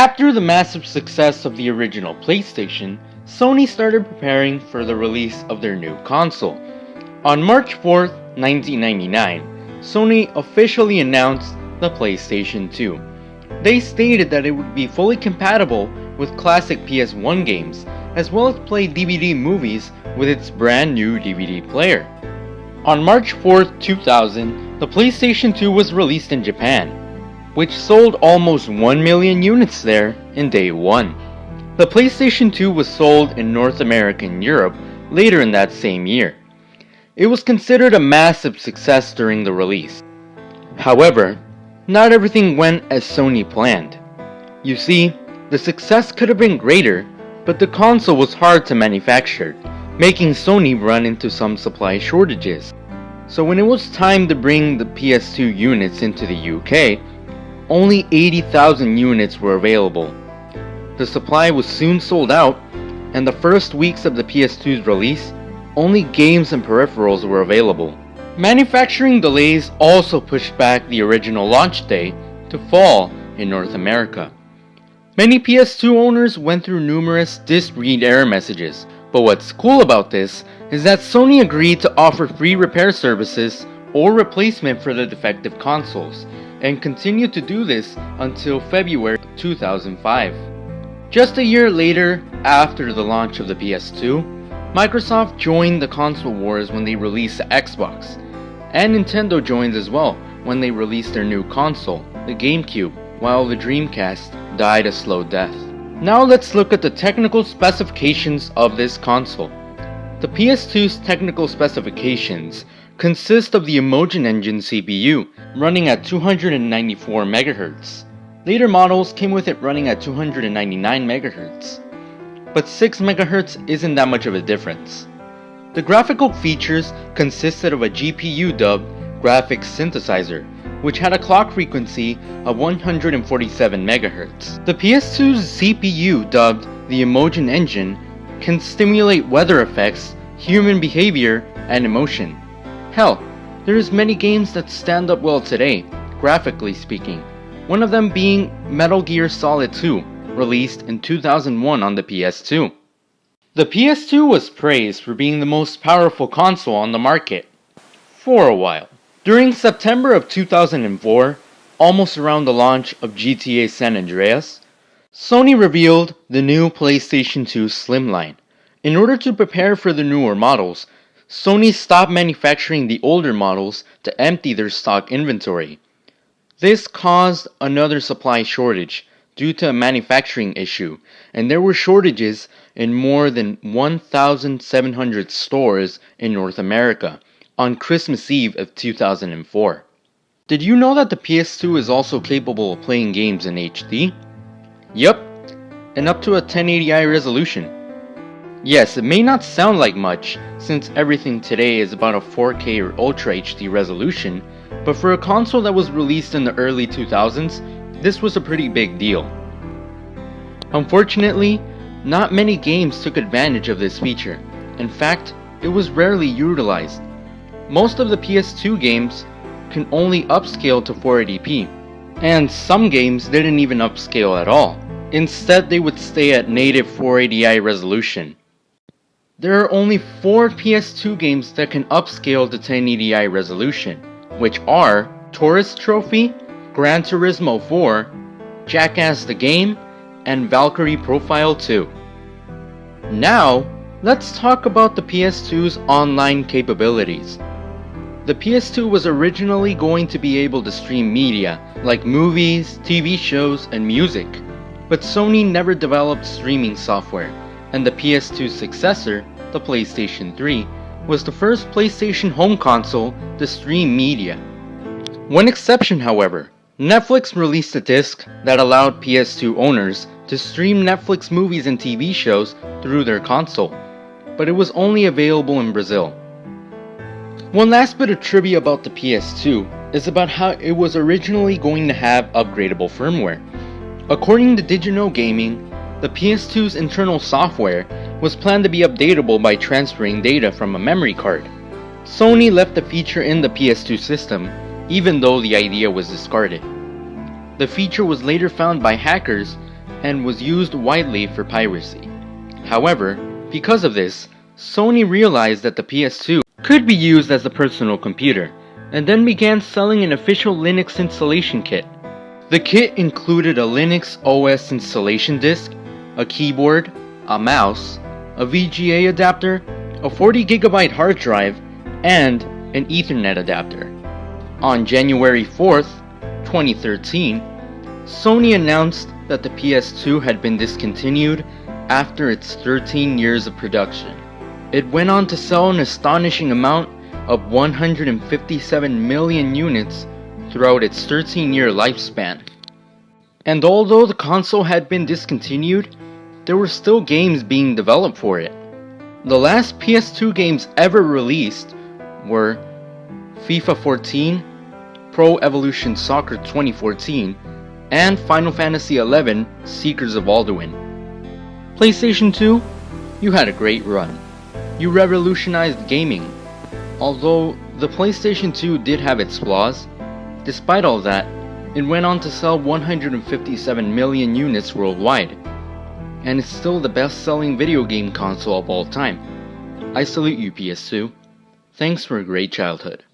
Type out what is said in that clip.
After the massive success of the original PlayStation, Sony started preparing for the release of their new console. On March 4th, 1999, Sony officially announced the PlayStation 2. They stated that it would be fully compatible with classic PS1 games, as well as play DVD movies with its brand new DVD player. On March 4th, 2000, the PlayStation 2 was released in Japan, which sold almost 1 million units there in day 1. The PlayStation 2 was sold in North America and Europe later in that same year. It was considered a massive success during the release. However, not everything went as Sony planned. You see, the success could have been greater, but the console was hard to manufacture, making Sony run into some supply shortages. So when it was time to bring the PS2 units into the UK, only 80,000 units were available. The supply was soon sold out, and the first weeks of the PS2's release, only games and peripherals were available. Manufacturing delays also pushed back the original launch day to fall in North America. Many PS2 owners went through numerous disk read error messages, but what's cool about this is that Sony agreed to offer free repair services or replacement for the defective consoles, and continued to do this until February 2005. Just a year later, after the launch of the PS2, Microsoft joined the console wars when they released the Xbox, and Nintendo joined as well when they released their new console, the GameCube, while the Dreamcast died a slow death. Now let's look at the technical specifications of this console. The PS2's technical specifications consist of the Imogen Engine CPU running at 294 MHz. Later models came with it running at 299 MHz. But 6 MHz isn't that much of a difference. The graphical features consisted of a GPU dubbed graphics synthesizer, which had a clock frequency of 147 MHz. The PS2's CPU, dubbed the Imogen Engine, can stimulate weather effects, human behavior, and emotion. Hell, there's many games that stand up well today, graphically speaking, one of them being Metal Gear Solid 2, released in 2001 on the PS2. The PS2 was praised for being the most powerful console on the market for a while. During September of 2004, almost around the launch of GTA San Andreas, Sony revealed the new PlayStation 2 Slimline. In order to prepare for the newer models, Sony stopped manufacturing the older models to empty their stock inventory. This caused another supply shortage due to a manufacturing issue, and there were shortages in more than 1,700 stores in North America on Christmas Eve of 2004. Did you know that the PS2 is also capable of playing games in HD? Yup, and up to a 1080i resolution. Yes, it may not sound like much, since everything today is about a 4K or Ultra HD resolution, but for a console that was released in the early 2000s, this was a pretty big deal. Unfortunately, not many games took advantage of this feature. In fact, it was rarely utilized. Most of the PS2 games can only upscale to 480p, and some games didn't even upscale at all. Instead, they would stay at native 480i resolution. There are only 4 PS2 games that can upscale to 1080i resolution, which are Tourist Trophy, Gran Turismo 4, Jackass the Game, and Valkyrie Profile 2. Now, let's talk about the PS2's online capabilities. The PS2 was originally going to be able to stream media like movies, TV shows, and music, but Sony never developed streaming software, and the PS2's successor, the PlayStation 3, was the first PlayStation home console to stream media. One exception, however, Netflix released a disc that allowed PS2 owners to stream Netflix movies and TV shows through their console, but it was only available in Brazil. One last bit of trivia about the PS2 is about how it was originally going to have upgradable firmware. According to Digino Gaming, the PS2's internal software was planned to be updatable by transferring data from a memory card. Sony left the feature in the PS2 system, even though the idea was discarded. The feature was later found by hackers and was used widely for piracy. However, because of this, Sony realized that the PS2 could be used as a personal computer, and then began selling an official Linux installation kit. The kit included a Linux OS installation disk, a keyboard, a mouse, a VGA adapter, a 40GB hard drive, and an Ethernet adapter. On January 4th, 2013, Sony announced that the PS2 had been discontinued after its 13 years of production. It went on to sell an astonishing amount of 157 million units throughout its 13-year lifespan. And although the console had been discontinued, there were still games being developed for it. The last PS2 games ever released were FIFA 14, Pro Evolution Soccer 2014, and Final Fantasy XI Seekers of Alduin. PlayStation 2, you had a great run. You revolutionized gaming. Although the PlayStation 2 did have its flaws, despite all that, it went on to sell 157 million units worldwide, and it's still the best-selling video game console of all time. I salute you, PS2. Thanks for a great childhood.